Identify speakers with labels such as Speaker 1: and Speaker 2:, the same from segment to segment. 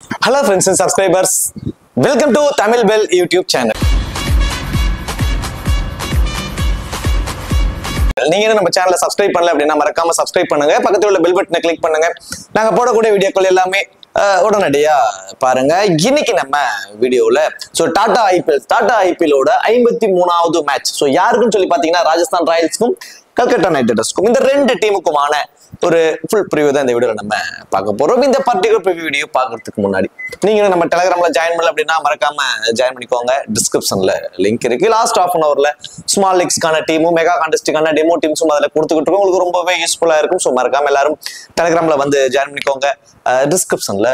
Speaker 1: Hello friends and subscribers, welcome to Tamil Bell YouTube channel. நீங்க நம்ம சேனலை subscribe பண்ணல அப்படின்னா மறக்காம சப்ஸ்கிரைப் பண்ணுங்க, பக்கத்துல உள்ள பெல் பட்டனை கிளிக் பண்ணுங்க. நாங்க போடக்கூடிய வீடியோக்கள் எல்லாமே உடனடியா பாருங்க. இன்னைக்கு நம்ம வீடியோல டாடா ஐபிஎலோட 53வது மேட்ச். யாருக்குன்னு சொல்லி பாத்தீங்கன்னா ராஜஸ்தான் ராயல்ஸ்க்கும் கல்கத்தா நைட் ரைடர்ஸ்க்கும், இந்த ரெண்டு டீமுக்குமான ஒரு ஃபுல் ப்ரிவியூ தான் இந்த வீடியோல நம்ம பார்க்க போறோம். இந்த பர்டிகுலர் ப்ரிவியூ வீடியோ பார்க்கறதுக்கு முன்னாடி நீங்க நம்ம டெலிகிராம்ல ஜாயின் பண்ணல அப்படின்னா மறக்காம ஜாயின் பண்ணிக்கோங்க. டிஸ்கிரிப்ஷன்ல லிங்க் இருக்கு. லாஸ்ட் ஹாஃப் அன் ஹவர்ல ஸ்மால் லீக்ஸ்க்கான டீமும் மெகா கான்டெஸ்டுக்கான டெமோ டீம்ஸும் அதில் கொடுத்துக்கிட்டு இருக்கோம். உங்களுக்கு ரொம்பவே யூஸ்ஃபுல்லா இருக்கும். ஸோ மறக்காம எல்லாரும் டெலிகிராம்ல வந்து ஜாயின் பண்ணிக்கோங்க. டிஸ்கிரிப்ஷன்ல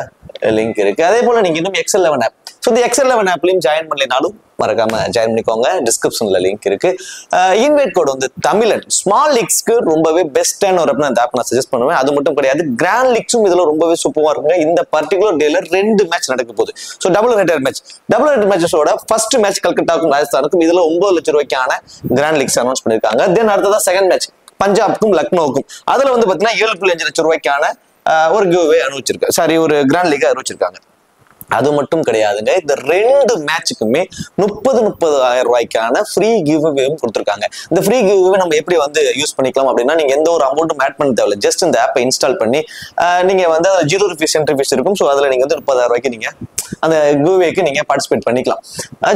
Speaker 1: லிங்க் இருக்கு. அதே போல நீங்க இன்னும் எக்ஸல்11 ஆப், இந்த எக்ஸல்11 ஆப்லையும் ஜாயின் பண்ணலைனாலும் மறக்காம ஜாயின் பண்ணிக்கோங்க. டிஸ்கிரிப்ஷன்ல லிங்க் இருக்கு. இன்வைட் கோட் வந்து தமிழன் ஸ்மால் லீக்ஸ்க்கு ரொம்பவே பெஸ்டான ஒரு ஆப் நான் சஜஸ்ட் பண்ணுவேன். அது மட்டும் கிடையாது, கிராண்ட் லீக்ஸும் இதுல ரொம்பவே சூப்பரா இருக்குங்க. இந்த பர்டிகுலர் டேல 2 மேட்ச் நடக்க போகுது. டபுள் ஹெட்டர் மேட்சஸோட ஃபர்ஸ்ட் மேட்ச் கல்கத்தாவுக்கும் ராஜஸ்தானுக்கும் இதுல 9 லட்சம் ரூபாய்க்கான கிராண்ட் லீக்ஸ் அனௌன்ஸ் பண்ணிருக்காங்க. தென் அடுத்ததா செகண்ட் மேட்ச் பஞ்சாப்க்கும் லக்னோவுக்கும், அதுல வந்து பாத்தீங்கன்னா 7.5 லட்சம் ரூபாய்க்கான ஒரு கிவ்அவே அறிவிச்சிருக்காங்க, ஒரு கிராண்ட் லீக் அறிவிச்சிருக்காங்க. அது மட்டும் கிடையாதுங்க, இந்த 2 மேட்சுக்குமே 30,000 ரூபாய்க்கான ஃப்ரீ கிவ்அவேவும் கொடுத்துருக்காங்க. இந்த ஃப்ரீ கிவ்அவே நம்ம எப்படி வந்து யூஸ் பண்ணிக்கலாம் அப்படின்னா, நீங்க எந்த ஒரு அமௌண்ட்டும் ஆட் பண்ண தேவையில்லை. ஜஸ்ட் இந்த ஆப்பை இன்ஸ்டால் பண்ணி நீங்க வந்து 0 ரூபீஸ் என்ட்ரி ஃபீஸ் இருக்கும். ஸோ அதுல நீங்க வந்து 30,000 ரூபாய்க்கு நீங்க அந்த கிவ்அவேக்கு நீங்க பார்ட்டிசிபேட் பண்ணிக்கலாம்.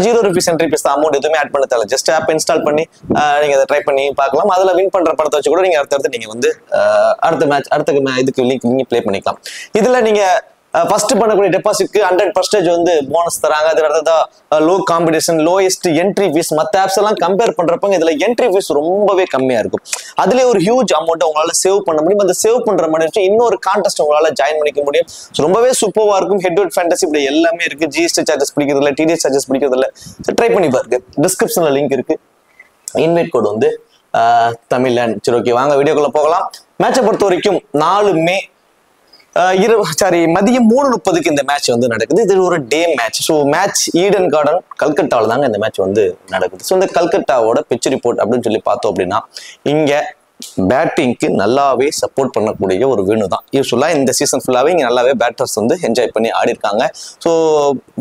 Speaker 1: 0 ரூபீஸ் என்ட்ரி ஃபீஸ் அமௌண்ட் எதுவுமே ஆட் பண்ண தேவையில்லை. ஜஸ்ட் ஆப் இன்ஸ்டால் பண்ணி நீங்க அதை ட்ரை பண்ணி பார்க்கலாம். அதுல வின் பண்ற படத்தை வச்சு கூட நீங்க அடுத்தடுத்து நீங்க வந்து இதுக்கு லிங்க் நீங்க ப்ளே பண்ணிக்கலாம். இதுல நீங்க ஃபர்ஸ்ட் பண்ணக்கூடிய டெபாசிட்க்கு 100% வந்து போனஸ் தராங்க. அது அடுத்ததா low competition, lowest entry fees. மற்ற ஆப்ஸ் எல்லாம் கம்பேர் பண்றப்ப இதுல என்ட்ரி ஃபீஸ் ரொம்பவே கம்மியா இருக்கும். அதுல ஒரு ஹியூஜ் அமௌண்ட் உங்களால சேவ் பண்ண முடியும். அந்த சேவ் பண்ற மாதிரி இன்னொரு கான்டெஸ்ட் உங்களால ஜாயின் பண்ணிக்க முடியும். ரொம்பவே சூப்பரா இருக்கும். ஹெட் டு ஃபேண்டசி இப்படி எல்லாமே இருக்கு. ஜிஎஸ்டி சார்ஜஸ் பிடிக்கிறது இல்லை, டிடிஎஸ் சார்ஜஸ் பிடிக்கிறது இல்லை. ட்ரை பண்ணி பாருங்க. டிஸ்கிரிப்ஷன்ல லிங்க் இருக்கு. இன்வைட் கோட் வந்து தமிழன். சரி, ஓகே, வாங்க வீடியோக்குள்ள போகலாம். மேட்சை பொறுத்த வரைக்கும் 4 மே மதியம் 3:30க்கு இந்த மேட்ச் வந்து நடக்குது. இது ஒரு day match. So match Eden garden கல்கத்தாவில் தாங்க இந்த மேட்ச் வந்து நடக்குது. ஸோ இந்த கல்கத்தாவோட பிச் ரிப்போர்ட் அப்படின்னு சொல்லி பார்த்தோம் அப்படின்னா, இங்க பேட்டிங்க்கு நல்லாவே சப்போர்ட் பண்ணக்கூடிய ஒரு வேணு தான். யூஸ்வலாக இந்த சீசன் ஃபுல்லாகவே இங்கே நல்லாவே பேட்டர்ஸ் வந்து என்ஜாய் பண்ணி ஆடி இருக்காங்க. ஸோ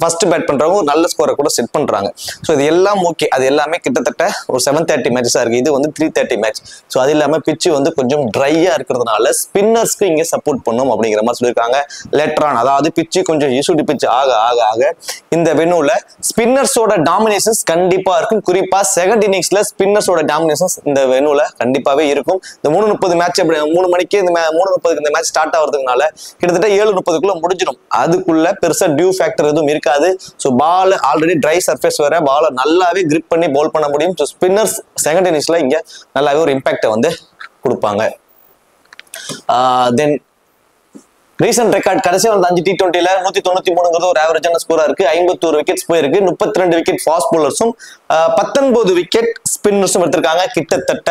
Speaker 1: ஃபர்ஸ்ட் பேட் பண்ணுறவங்க ஒரு நல்ல ஸ்கோரை கூட செட் பண்ணுறாங்க. ஸோ இது எல்லாம் ஓகே. அது எல்லாமே கிட்டத்தட்ட ஒரு 7:30 மேட்சஸாக இருக்குது. இது வந்து 3:30 மேட்ச். ஸோ அது இல்லாமல் பிச்சு வந்து கொஞ்சம் ட்ரையாக இருக்கிறதுனால ஸ்பின்னர்ஸ்க்கு இங்கே சப்போர்ட் பண்ணும் அப்படிங்கிற மாதிரி சொல்லியிருக்காங்க. லெட்ரான், அதாவது பிச்சு கொஞ்சம் யூசுடி பிச்சு ஆக இந்த வெனுவில் ஸ்பின்னர்ஸோட டாமினேஷன்ஸ் கண்டிப்பாக இருக்கும். குறிப்பாக செகண்ட் இன்னிங்ஸில் ஸ்பின்னர்ஸோட டாமினேஷன்ஸ் இந்த வெனுவில் கண்டிப்பாகவே இருக்கும். இந்த 3:30 மேட்ச் 3 மணிக்கு இந்த 3:30க்கு இந்த மேட்ச் ஸ்டார்ட் ஆகிறதுனால கிட்டத்தட்ட 7:30க்குள்ள முடிஞ்சிடும். அதுக்குள்ள பெருசா டியூ ஃபேக்டர் எதுவும் இருக்காது. ஸோ பால் ஆல்ரெடி ட்ரை சர்ஃபேஸ் வேற, பாலை நல்லாவே கிரிப் பண்ணி பவுல் பண்ண முடியும். ஸோ ஸ்பின்னர்ஸ் செகண்ட் இன்னிங்ஸ்ல இங்க நல்லாவே ஒரு இம்பாக்டை வந்து கொடுப்பாங்க. தென் ரீசன்ட் ரெக்கார்ட் கடைசியா வந்து 5 T20ல 193 ஒரு ஆவரேஜான ஸ்கோரா இருக்கு. 51 விக்கெட்ஸ் போயிருக்கு. 32 விக்கெட் ஃபாஸ்ட் பவுலர்ஸும் 19 விக்கெட் ஸ்பின்னர்ஸும் எடுத்திருக்காங்க. கிட்டத்தட்ட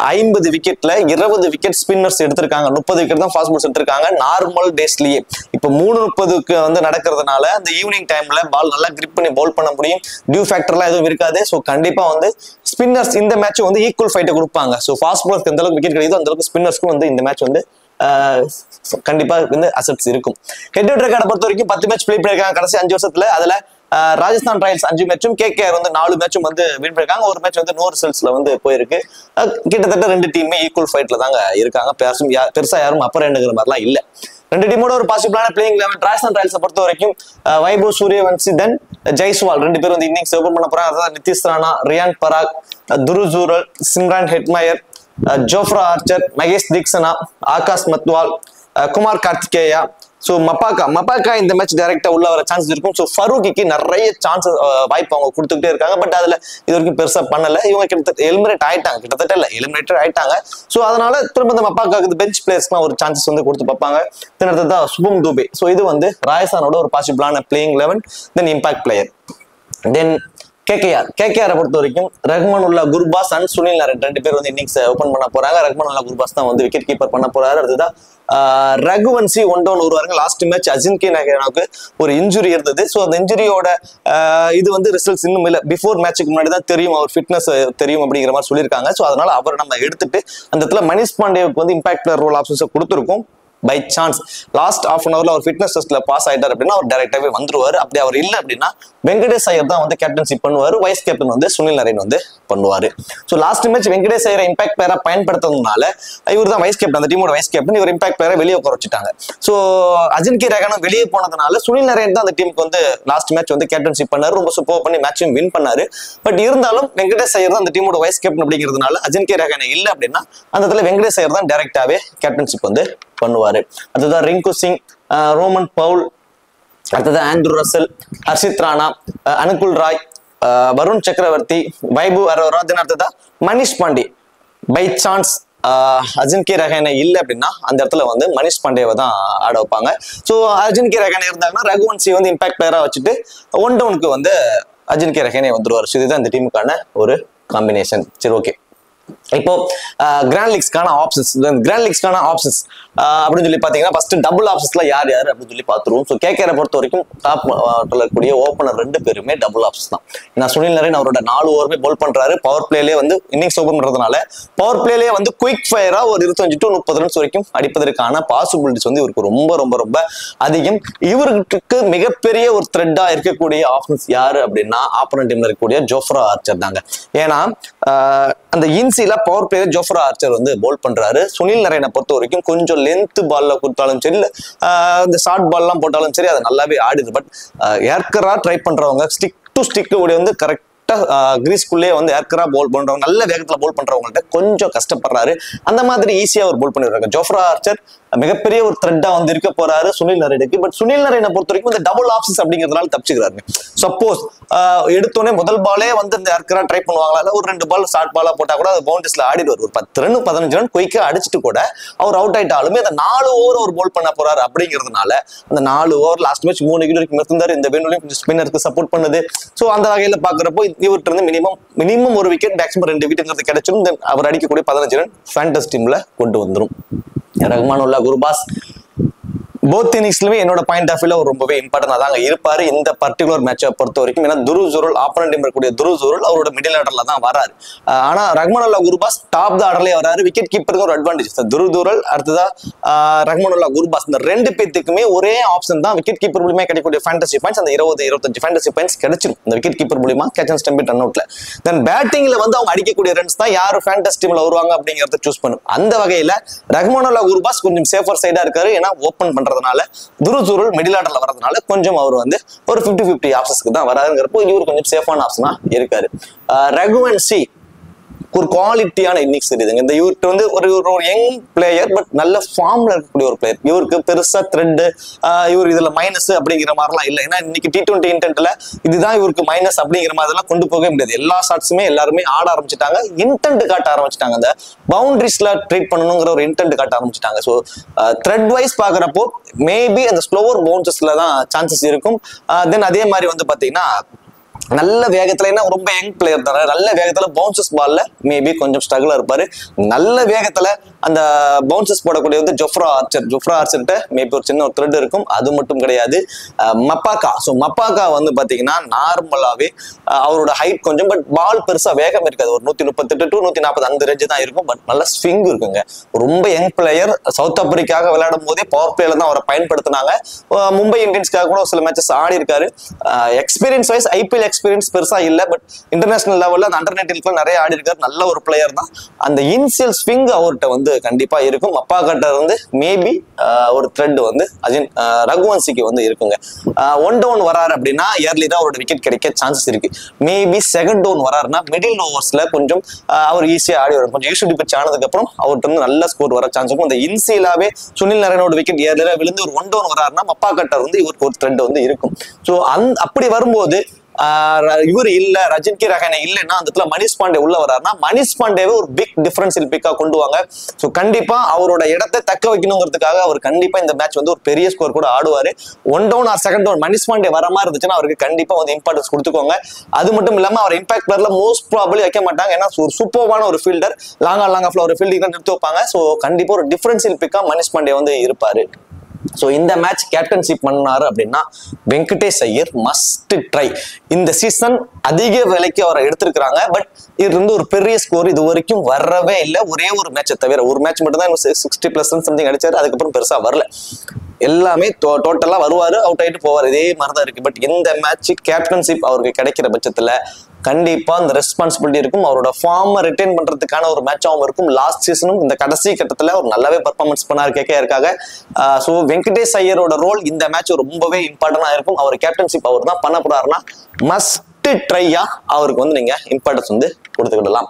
Speaker 1: 50 விக்கெட்ல 20 விக்கெட் ஸ்பின்னர்ஸ் எடுத்திருக்காங்க. 30 விக்கெட் தான் ஃபாஸ்ட் பவுலர்ஸ் எடுத்திருக்காங்க நார்மல் டேஸ்லயே. இப்போ 3:30க்கு வந்து நடக்கிறதுனால அந்த ஈவினிங் டைம்ல பால் நல்லா கிரிப் பண்ணி பவுல் பண்ண முடியும். டியூ ஃபேக்டர்லாம் எதுவும் இருக்காது. ஸோ கண்டிப்பா வந்து ஸ்பின்னர்ஸ் இந்த மேட்ச் வந்து ஈக்குவல் ஃபைட்டை கொடுப்பாங்க. ஸோ ஃபாஸ்ட் பவுலர்ஸ்க்கு எந்த அளவுக்கு விக்கெட் கிடைக்குதோ அந்த அளவுக்கு ஸ்பின்னர்ஸ்க்கும் வந்து இந்த மேட்ச் வந்து கண்டிப்பா வந்து அசெட்ஸ் இருக்கும். ஹெட் டு ஹெட் ரெக்கார்டை பொறுத்த வரைக்கும் 10 மேட்ச் ப்ளே பண்ணிருக்காங்க கடைசி 5 வருஷத்துல. அதுல ராஜஸ்தான் ராயல்ஸ் 5 மேட்சும், கேகேஆர் வந்து 4 மேட்சும் வந்து வின் பண்ணிருக்காங்க. ஒரு மேட்ச் வந்து நோ ரிசல்ட்ஸ்ல வந்து போயிருக்கு. கிட்டத்தட்ட 2 டீமே ஈக்குவல் ஃபைட்ல தாங்க இருக்காங்க. பெருசா யாரும் அப்பர் ஹேண்டுங்கிற மாதிரிலாம் இல்ல. 2 டீமோட ஒரு பாசிபிளான பிளேயிங் லெவன். ராஜஸ்தான் ராயல்ஸை பொறுத்த வரைக்கும் வைபவ் சூரியவன்சி, தென் ஜெய்ஸ்வால் 2 பேர் வந்து இன்னிங்ஸ் ஓபன் பண்ண போறாங்க. அதாவது Nitish Rana, Riyan Parag, Dhruv Jurel, Shimron Hetmyer, Jofra Archer, Maheesh Theekshana, Akash Madhwal, Kumar Kartikeya. So மப்பாக்கா இந்த மேட்ச் டைரக்டா உள்ள வர சான்சஸ் இருக்கும். ஸோ ஃபரூக்கிக்கு நிறைய சான்சஸ் வாய்ப்பு அவங்க கொடுத்துக்கிட்டே இருக்காங்க. பட் அதுல இது வரைக்கும் பெருசா பண்ணல. இவங்க கிட்டத்தட்ட எலிமினேட் ஆயிட்டாங்க. கிட்டத்தட்ட இல்ல, எலிமினேட்டட் ஆயிட்டாங்க. ஸோ அதனால திரும்ப இந்த மப்பாக்காவுக்கு பெஞ்ச் பிளேயர்ஸ்லாம் ஒரு சான்சஸ் வந்து கொடுத்து பார்ப்பாங்க. அடுத்ததான் சுபம் துபே. ஸோ இது வந்து ராஜஸ்தானோட ஒரு பாசிபிளான பிளேயிங் லெவன், தென் இம்பாக்ட் பிளேயர். தென் கேகேஆரை பொறுத்த வரைக்கும் ரஹ்மானுல்லா குர்பாஸ் அண்ட் சுனில் நாராயண் 2 பேர் வந்து இன்னிங்ஸ் ஓபன் பண்ண போறாங்க. ரஹ்மானுல்லா குர்பாஸ் தான் வந்து விக்கெட் கீப்பர் பண்ண போறாரு. அடுத்ததான் ரகுவன்சி 1 down வருவாங்க. லாஸ்ட் மேட்ச் அஜின்கே நகேனாவுக்கு ஒரு இன்ஜுரி இருந்தது. ஸோ அந்த இன்ஜுரியோட இது வந்து ரிசல்ட்ஸ் இன்னும் இல்லை. பிஃபோர் மேட்சுக்கு முன்னாடி தான் தெரியும், அவர் ஃபிட்னஸ் தெரியும் அப்படிங்கிற மாதிரி சொல்லியிருக்காங்க. ஸோ அதனால அவர் நம்ம எடுத்துட்டு அந்த இடத்துல மனிஷ் பாண்டேவுக்கு வந்து இம்பாக்ட் ரோல் ஆப்ஷன்ஸை கொடுத்துருக்கோம். By chance last half an ஹவர்ல அவர் ஃபிட்னஸ் டெஸ்ட்ல பாஸ் ஆயிட்டார் அப்படின்னா அவர் டைரக்டாவே வந்துருவாரு. அப்படி அவர் இல்லை அப்படின்னா வெங்கடேஷ் ஐயர் தான் வந்து கேப்டன்ஷிப் பண்ணுவாரு, வைஸ் கேப்டன் வந்து சுனில் நரேன் வந்து பண்ணுவாரு. ஸோ லாஸ்ட் மேட்ச் வெங்கடேஷ் ஐயரை இம்பாக்ட் பிளேயரா பயன்படுத்துறதுனால இவர் தான் வைஸ் கேப்டன், அந்த டீமோட வைஸ் கேப்டன், இவர் இம்பாக்ட் பிளேயரை வெளியே குறைச்சிட்டாங்க. ஸோ அஜின்கே ரஹானே வெளியே போனதுனால சுனில் நரேன் தான் அந்த டீமுக்கு வந்து லாஸ்ட் மேட்ச் வந்து கேப்டன்ஷிப் பண்ணாரு, ரொம்ப சூப்பர் பண்ணி மேட்சும் வின் பண்ணாரு. பட் இருந்தாலும் வெங்கடேஷ் ஐயர் தான் அந்த டீமோட வைஸ் கேப்டன் அப்படிங்கிறதுனால அஜின்கே ரஹானே இல்லை அப்படின்னா அந்த இடத்துல வெங்கடேஷ் ஐயர் தான் டைரக்டாவே கேப்டன்ஷிப் வந்து பண்ணுவாரு. அதுதான் ரிங்கு சிங், ரோமன் பவுல், அடுத்தது ஆண்ட்ரூ ரசல், ஹர்ஷித் ராணா, அனுகுல் ராய், வருண் சக்கரவர்த்தி, வைபு அரோரா, தென் அடுத்ததா மனிஷ் பாண்டே. பை சான்ஸ் அஜின்கே ரஹானே இல்லை அப்படின்னா அந்த இடத்துல வந்து மனிஷ் பாண்டேவை தான் ஆட வைப்பாங்க. ஸோ அஜின்கே ரஹானே இருந்தாங்கன்னா ரகுவன்சி வந்து இம்பாக்ட் பிளேயரா வச்சுட்டு 1 டவுனுக்கு வந்து அஜின்கே ரஹானே வந்துருவார். ஸோ இதுதான் இந்த டீமுக்கான ஒரு காம்பினேஷன். சரி, ஓகே. இப்போ கிராண்ட் லீக்ஸ்க்கான ஆப்ஷன்ஸ் அப்படின்னு சொல்லி பாத்தீங்கன்னா ஃபர்ஸ்ட் டபுள் ஆப்ஷன்ஸ்ல யார் யார் அப்படின்னு சொல்லி பாத்துருவோம். ஸோ கேகேரை பொறுத்த வரைக்கும் டாப் இருக்கக்கூடிய ஓப்பனர் 2 பேருமே டபுள் ஆப்ஷன்ஸ் தான். நான் சுனில் நரேன் அவரோட 4 ஓவருமே போல் பண்றாரு. பவர் பிளேலேயே வந்து இன்னிங்ஸ் ஓபன் பண்றதுனால பவர் பிளேலேயே வந்து குயிக் ஃபயரா ஒரு 25 to 30 ரன்ஸ் வரைக்கும் அடிப்பதற்கான பாசிபிலிட்டிஸ் வந்து இவருக்கு ரொம்ப ரொம்ப ரொம்ப அதிகம். இவருக்கு மிகப்பெரிய ஒரு த்ரெட்டா இருக்கக்கூடிய ஆப்ஷன்ஸ் யாரு அப்படின்னா ஆப்போனன்ட் டீம்ல இருக்கக்கூடிய ஜோஃப்ரா ஆர்ச்சர் தாங்க. ஏன்னா அந்த இன்சில பவர் பிளேயர் ஜோஃப்ரா ஆர்ச்சர் வந்து போல் பண்றாரு. சுனில் நரேனை பொறுத்த வரைக்கும் கொஞ்சம் லென்த் பால்ல கொடுத்தாலும் சரி, இந்த ஷார்ட் பால் எல்லாம் போட்டாலும் சரி, அது நல்லாவே ஆடுது. பட் ஏர்க்கரா ட்ரை பண்றவங்க ஸ்டிக் டு ஸ்டிக் வந்து கரெக்ட் கிரீஸ்குள்ளே வந்து ஏர்க்கரா போல் பண்றவங்க, நல்ல வேகத்துல போல் பண்றவங்கள்ட்ட கொஞ்சம் கஷ்டப்படுறாரு. அந்த மாதிரி ஈஸியா அவர் போல் பண்ணிடுறாங்க. ஜோஃப்ரா ஆர்ச்சர் மிகப்பெரிய ஒரு த்ரெட்டா வந்து இருக்க போறாரு சுனில் நரேனுக்கு. பட் சுனில் நரேனை பொறுத்த வரைக்கும் இந்த டபுள் ஆப்ஷன்ஸ் அப்படிங்கிறதுனால தப்பிச்சுக்கிறாரு. சப்போஸ் எடுத்தோடனே முதல் பாலே வந்து இந்த ஏர்க்கரா ட்ரை பண்ணுவாங்களா, ஒரு 2 பால் ஷார்ட் பாலா போட்டா கூட அது பவுண்டரிஸ்ல ஆடிடுவார். ஒரு 10 ரன் 15 ரன் குயிக்கா அடிச்சுட்டு கூட அவர் அவுட் ஆயிட்டாலுமே அந்த 4 ஓவர் அவர் போல் பண்ண போறாரு. அப்படிங்கிறதுனால அந்த 4 ஓவர் லாஸ்ட் மேட்ச் 3 விக்கெட் வரைக்கும் இருந்தாரு. இந்த வேணுலையும் கொஞ்சம் ஸ்பின்னருக்கு சப்போர்ட் பண்ணுது. ஸோ அந்த வகையில பாக்குறப்போ இவர்கிட்ட இருந்து மினிமம் 1 விக்கெட், மேக்ஸிமம் 2 விக்கெட் கிடைச்சிடும். அவர் அடிக்கக்கூடிய 15 ரன் ஃபேண்டஸ் டீம்ல கொண்டு வந்துடும். ரஹ்மானுல்லா குர்பாஸ் போத் இன்னிங்ஸ்லுமே என்னோட பாயிண்ட் ஆஃப் வியூல ரொம்பவே இம்பார்ட்டன்டா தாங்க இருப்பாரு இந்த பர்டிகுலர் மேட்சை பொறுத்த வரைக்கும். ஏன்னா துருவ் ஜுரல் ஆப்போனன்ட் டீம் இருக்கக்கூடிய துருவ் ஜுரல் அவரோட மிடில் ஆர்டர்ல தான் வராரு. ஆனா ரஹ்மானுல்லா குர்பாஸ் டாப் த ஆர்டர்லயே வராரு. விக்கெட் கீப்பருக்கு ஒரு அட்வான்டேஜ். துருவ் ஜுரல் அடுத்ததா ரஹ்மானுல்லா குர்பாஸ், இந்த 2 பேத்துக்குமே ஒரே ஆப்ஷன் தான். விக்கெட் கீப்பர் மூலமா கிடைக்கக்கூடிய ஃபேண்டசி பாயிண்ட்ஸ் அந்த 20-25 ஃபேண்டசி பாயிண்ட்ஸ் கிடைச்சிடும் இந்த விக்கெட் கீப்பர் மூலமா கேட்ச் அண்ட் ஸ்டம்பிட் ரன் அவுட்ல. தென் பேட்டிங்ல வந்து அவங்க அடிக்கக்கூடிய ரன்ஸ் தான் யாரு ஃபேண்டசி டீம்ல வருவாங்க அப்படிங்கறத சூஸ் பண்ணும். அந்த வகையில ரஹ்மானுல்லா குர்பாஸ் கொஞ்சம் சேஃபர் சைடா இருக்காரு. ஏன்னா ஓபன் பண்றதுனால துருவ் ஜுரல் மிடில் ஆர்டர்ல வரதுனால கொஞ்சம் அவர் வந்து ஒரு 50-50 ஆப்ஷன்ஸ்க்கு தான் வராதுங்கிறப்போ இவர் கொஞ்சம் சேஃபான ஆப்ஷனா இருக்காரு. ரகுவன்சி ஒரு குவாலிட்டியான இன்னிங்ஸ் இருக்குதுங்க. இந்த இவருக்கு வந்து ஒரு யங் பிளேயர், பட் நல்ல ஃபார்ம்ல இருக்கக்கூடிய ஒரு பிளேயர். இவருக்கு பெருசா த்ரெட் இவர் இதுல மைனஸ் அப்படிங்கிற மாதிரிலாம் இல்லை. ஏன்னா இன்னைக்கு T20 இன்டென்ட்ல இதுதான் இவருக்கு மைனஸ் அப்படிங்கிற மாதிரிலாம் கொண்டு போகவே முடியாது. எல்லா ஷாட்ஸுமே எல்லாருமே ஆட ஆரம்பிச்சுட்டாங்க, இன்டென்ட் காட்ட ஆரம்பிச்சிட்டாங்க. அந்த பவுண்டரிஸ்ல ட்ரீட் பண்ணணுங்கிற ஒரு இன்டென்ட் காட்ட ஆரம்பிச்சிட்டாங்க. ஸோ த்ரெட் வைஸ் பாக்குறப்போ மேபி அந்த ஸ்லோவர் பவுன்சஸ்ல தான் சான்சஸ் இருக்கும். தென் அதே மாதிரி வந்து பாத்தீங்கன்னா நல்ல வேகத்துல, ஏன்னா ரொம்ப யங் பிளேயர் தானே, நல்ல வேகத்துல பவுன்சஸ் பால்ல மேபி கொஞ்சம் ஸ்ட்ரகிளா இருப்பாரு. நல்ல வேகத்துல அந்த பவுன்சஸ் போடக்கூடிய வந்து ஜோஃப்ரா ஆர்ச்சர்கிட்ட மேபி ஒரு சின்ன ஒரு த்ரெட் இருக்கும். அது மட்டும் கிடையாது, மப்பாக்கா. ஸோ மப்பாக்கா வந்து பாத்தீங்கன்னா நார்மலாவே அவரோட ஹைட் கொஞ்சம், பட் பால் பெருசா வேகம் இருக்காது. ஒரு 138 to 140 அந்த ரேஞ்சு தான் இருக்கும். பட் நல்ல ஸ்விங் இருக்குங்க. ரொம்ப யங் பிளேயர். சவுத் ஆப்பிரிக்காக விளையாடும் போதே பவர் பிளேல தான் அவரை பயன்படுத்தினாங்க. மும்பை இந்தியன்ஸ்க்காக கூட சில மேட்சஸ் ஆடி இருக்காரு. எக்ஸ்பீரியன்ஸ் வைஸ் ஐபிஎல் எக்ஸ்பீரியன்ஸ் பெருசா இல்ல, பட் இன்டர்நேஷனல் லெவல்ல அந்த அண்டர் 19 நிறைய ஆடி இருக்காரு. நல்ல ஒரு பிளேயர் தான். அந்த இனிஷியல் ஸ்விங் அவர்கிட்ட வந்து கண்டிப்பா இருக்கும். அப்பா கிட்ட இருந்து மேபி ஒரு த்ரெட் வந்து ரகுவன்சிக்கு வந்து இருக்குங்க. 1 டவுன் வராரு அப்படின்னா இயர்லி தான் அவரோட விக்கெட் கிடைக்க சான்சஸ் இருக்கு. மேபி 2nd டவுன் வராருன்னா மிடில் ஓவர்ஸ்ல கொஞ்சம் அவர் ஈஸியா ஆடி வரும். கொஞ்சம் யூஸ்டு பிச் ஆனதுக்கு அப்புறம் அவர்கிட்ட இருந்து நல்ல ஸ்கோர் வர சான்ஸ் இருக்கும். இந்த இன்சியலாவே சுனில் நரேனோட விக்கெட் இயர்லியா விழுந்து ஒரு 1 டவுன் வராருன்னா அப்பா கிட்ட வந்து இவருக்கு ஒரு த்ரெட் வந்து இருக்கும். ஸோ அப்படி வரும்போது இவர் இல்ல, அஜின்கே ரஹானே இல்லைன்னா அந்த இடத்துல மனிஷ் பாண்டே உள்ள வராருன்னா மனிஷ் பாண்டேவை ஒரு பிக் டிஃபரன்ஷியல் பிக்கா கொண்டு வாங்க. ஸோ கண்டிப்பா அவரோட இடத்தை தக்க வைக்கணுங்கிறதுக்காக அவர் கண்டிப்பா இந்த மேட்ச் வந்து ஒரு பெரிய ஸ்கோர் கூட ஆடுவாரு. 1 down or 2nd down Manish Pandey வர மாதிரி இருந்துச்சுன்னா அவருக்கு கண்டிப்பா வந்து இம்பார்ட்டன்ஸ் கொடுத்துக்கோங்க. அது மட்டும் இல்லாம அவர் இம்பாக்ட் பிளேயர்ல மோஸ்ட் ப்ராபபிலி வைக்க மாட்டாங்க. ஏன்னா ஒரு சூப்பர்வான ஒரு ஃபீல்டர், லாங் ஆஃப்ல ஒரு ஃபீல்டிங் எடுத்து வைப்பாங்க. ஸோ கண்டிப்பா ஒரு டிஃபரன்ஷியல் பிக்கா மனிஷ் பாண்டே வந்து இருப்பாரு. ஸோ இந்த மேட்ச் கேப்டன்ஷிப் பண்ணாரு அப்படின்னா வெங்கடேஷ் ஐயர் மஸ்ட் ட்ரை. இந்த சீசன் அதிக விலைக்கு அவரை எடுத்திருக்கிறாங்க. பட் இது வந்து ஒரு பெரிய ஸ்கோர் இது வரைக்கும் வரவே இல்லை. ஒரே ஒரு மேட்சை தவிர ஒரு மேட்ச் மட்டும் தான் 60+ சம்திங் அடிச்சாரு. அதுக்கப்புறம் பெருசா வரல. எல்லாமே டோட்டலா வருவாரு, அவுட் ஆயிட்டு போவார். இதே மாதிரிதான் இருக்கு. பட் இந்த மேட்ச் கேப்டன்ஷிப் அவருக்கு கிடைக்கிற பட்சத்துல கண்டிப்பா இந்த ரெஸ்பான்சிபிலிட்டி இருக்கும். அவரோட ஃபார்மை ரிட்டைன் பண்றதுக்கான ஒரு மேட்சாகவும் இருக்கும். லாஸ்ட் சீசனும் இந்த கடைசி கட்டத்துல அவர் நல்லாவே பர்ஃபார்மன்ஸ் பண்ணாரு கேகேஆருக்காக. ஸோ வெங்கடேஷ் ஐயரோட ரோல் இந்த மேட்ச் ரொம்பவே இம்பார்ட்டன்டா இருக்கும். அவர் கேப்டன்ஷிப் அவர் தான் பண்ண போறாருன்னா மஸ்ட் ட்ரையா அவருக்கு வந்து நீங்க இம்பார்ட்டன்ஸ் வந்து கொடுத்துக்கிடலாம்.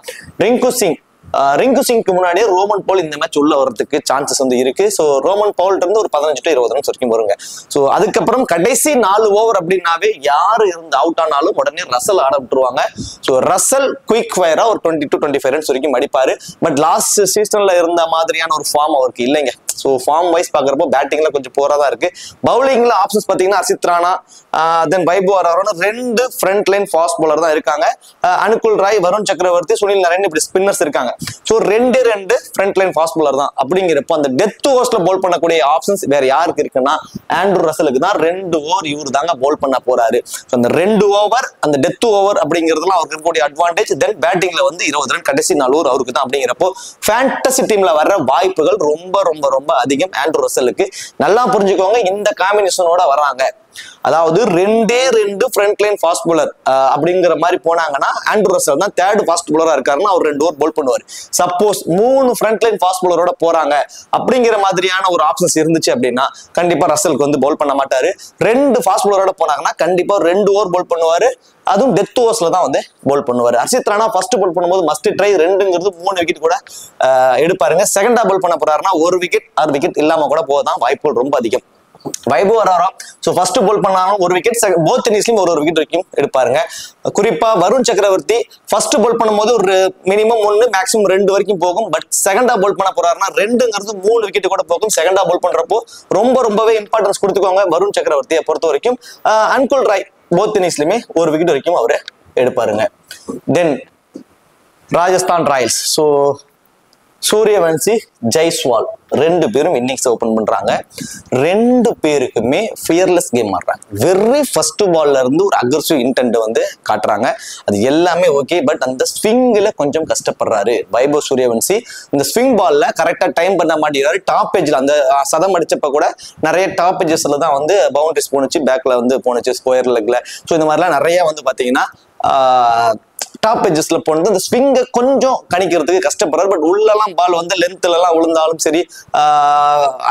Speaker 1: ரிங்கு சிங்க்கு முன்னாடியே ரோமன் பவுல் இந்த மேட்ச் உள்ள வரதுக்கு சான்சஸ் வந்து இருக்கு. ஸோ ரோமன் பவுல் இருந்து ஒரு 15 to 20 ரன்ஸ் வரைக்கும் வருங்க. ஸோ அதுக்கப்புறம் கடைசி 4 ஓவர் அப்படின்னாவே யாரு இருந்து அவுட் ஆனாலும் உடனே ரசல் ஆட விட்டுருவாங்க. ஸோ ரசல் குயிக் ஃபயரா ஒரு 20 to 25 ரன்ஸ் வரைக்கும் அடிப்பாரு. பட் லாஸ்ட் சீசன்ல இருந்த மாதிரியான ஒரு ஃபார்ம் அவருக்கு இல்லைங்க. ஸோ ஃபார்ம் வைஸ் பாக்குறப்போ பேட்டிங்ல கொஞ்சம் போரா தான் இருக்கு. பவுலிங்ல ஆப்ஷன்ஸ் பாத்தீங்கன்னா அசித் ராணா, தென் வைபு ஆரோன்னு 2 ஃப்ரண்ட் லைன் ஃபாஸ்ட் பவுலர் தான் இருக்காங்க. அனுகுல் ராய், வருண் சக்கரவர்த்தி, சுனில் நரேன் இப்படி ஸ்பின்னர்ஸ் இருக்காங்க. So 2 front line fast bowler தான். அப்படிங்கிறப்போ அந்த டெத் ஓவர்ஸ்ல போல் பண்ணக்கூடிய ஆப்ஷன்ஸ் வேற யாருக்கு இருக்குன்னா ஆண்ட்ரூ ரசலுக்கு தான். 2 ஓவர் இவரு தாங்க போல் பண்ண போறாரு. அந்த 2 ஓவர் அந்த டெத் ஓவர் அப்படிங்கிறதுலாம் அவருக்கு இருக்கக்கூடிய அட்வான்டேஜ். தென் பேட்டிங்ல வந்து 20 ரன் கடைசி 4 ஓவர் அவருக்கு தான். அப்படிங்கிறப்போ ஃபேண்டசி டீம்ல வர்ற வாய்ப்புகள் ரொம்ப ரொம்ப ரொம்ப அதிகம் ஆண்ட்ரூ ரசலுக்கு. நல்லா புரிஞ்சுக்கோங்க, இந்த காம்பினேஷனோட வர்றாங்க. அதாவது 2 ஃப்ரண்ட் லைன் ஃபாஸ்ட் பவுலர் அப்படிங்கிற மாதிரி போனாங்கன்னா ஆண்ட்ரூ ரசல் தான் 3rd ஃபாஸ்ட் பவுலரா இருக்காருன்னா அவர் 2 ஓவர் போல் பண்ணுவார். சப்போஸ் 3 ஃப்ரண்ட் லைன் ஃபாஸ்ட் பவுலரோட போறாங்க அப்படிங்கிற மாதிரியான ஒரு ஆப்ஷன்ஸ் இருந்துச்சு அப்படின்னா கண்டிப்பா ரசலுக்கு வந்து போல் பண்ண மாட்டாரு. 2 ஃபாஸ்ட் பவுலரோட போனாங்கன்னா கண்டிப்பா 2 ஓவர் போல் பண்ணுவாரு. அதுவும் டெத் ஓவர்ஸ்ல தான் வந்து போல் பண்ணுவாரு. ஹர்ஷித் ராணா ஃபர்ஸ்ட் போல் பண்ணும்போது மஸ்ட் ட்ரை 2ங்கிறது 3 விக்கெட் கூட எடுப்பாருங்க. செகண்டா போல் பண்ண போறாருன்னா 1 விக்கெட் 6 விக்கெட் இல்லாம கூட போதான் வாய்ப்புகள் ரொம்ப அதிகம். வைபு வராரோ ஸோ ஃபர்ஸ்ட் போல் பண்ணாலும் 1 விக்கெட், போத் இன்னிங்ஸ்லயும் ஒரு விக்கெட் வரைக்கும் எடுப்பாருங்க. குறிப்பா வருண் சக்கரவர்த்தி ஃபர்ஸ்ட் போல் பண்ணும்போது ஒரு மினிமம் 1 மேக்ஸிமம் 2 வரைக்கும் போகும். பட் செகண்டா போல் பண்ண போறாருன்னா 2ங்கிறது 3 விக்கெட் கூட போகும். செகண்டா போல் பண்றப்போ ரொம்பவே இம்பார்ட்டன்ஸ் கொடுத்துக்கோங்க வருண் சக்கரவர்த்தியை பொறுத்த வரைக்கும். அன்குல் ராய் போத் இன்னிங்ஸ்லயுமே 1 விக்கெட் வரைக்கும் அவரு எடுப்பாருங்க. தென் ராஜஸ்தான் ராயல்ஸ், ஸோ சூரியவன்சி, ஜெய்ஸ்வால் 2 பேரும் இன்னிங்ஸ் ஓபன் பண்றாங்க. 2 பேருக்குமே ஃபியர்லெஸ் கேம் ஆடுறாங்க. வெரி ஃபர்ஸ்ட் பால்ல இருந்து ஒரு அக்ரெசிவ் இன்டென்ட் வந்து காட்டுறாங்க. அது எல்லாமே ஓகே. பட் அந்த ஸ்விங்ல கொஞ்சம் கஷ்டப்படுறாரு வைபவ் சூரியவன்சி. இந்த ஸ்விங் பால்ல கரெக்டா டைம் பண்ண மாட்டேங்கிறாரு. டாப் எட்ஜ்ல அந்த சதம் அடிச்சப்ப கூட நிறைய டாப் எட்ஜஸ்ல தான் வந்து பவுண்டரிஸ் போனுச்சு, பேக்ல வந்து போனுச்சு, ஸ்கொயர் லெக்ல. ஸோ இந்த மாதிரிலாம் நிறைய வந்து பாத்தீங்கன்னா டாப் எட்ஜஸ்ல போனது அந்த ஸ்விங்கை கொஞ்சம் கணிக்கிறதுக்கு கஷ்டப்படுறாரு. பட் உள்ளெல்லாம் பால் வந்து லென்த்ல எல்லாம் விழுந்தாலும் சரி,